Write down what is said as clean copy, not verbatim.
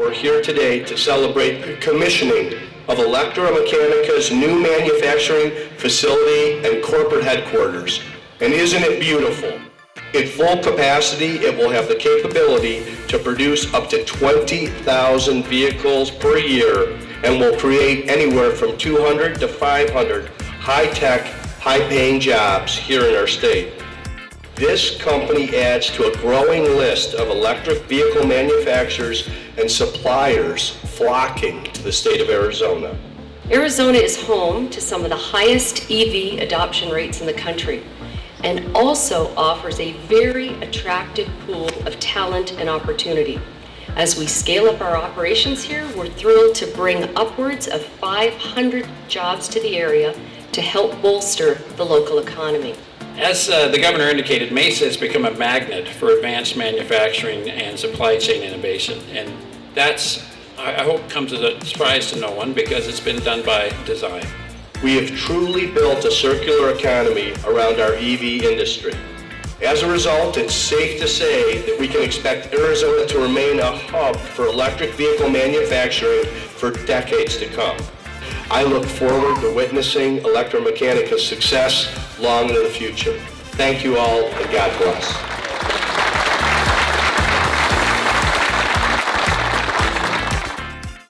We're here today to celebrate the commissioning of ElectraMeccanica's new manufacturing facility and corporate headquarters. And isn't it beautiful? At full capacity, it will have the capability to produce up to 20,000 vehicles per year and will create anywhere from 200 to 500 high-tech, high-paying jobs here in our state. This company adds to a growing list of electric vehicle manufacturers and suppliers flocking to the state of Arizona. Arizona is home to some of the highest EV adoption rates in the country and also offers a very attractive pool of talent and opportunity. As we scale up our operations here, we're thrilled to bring upwards of 500 jobs to the area to help bolster the local economy. As the governor indicated, Mesa has become a magnet for advanced manufacturing and supply chain innovation. And that's, I hope, comes as a surprise to no one because it's been done by design. We have truly built a circular economy around our EV industry. As a result, it's safe to say that we can expect Arizona to remain a hub for electric vehicle manufacturing for decades to come. I look forward to witnessing ElectraMeccanica's success long into the future. Thank you all, and God bless.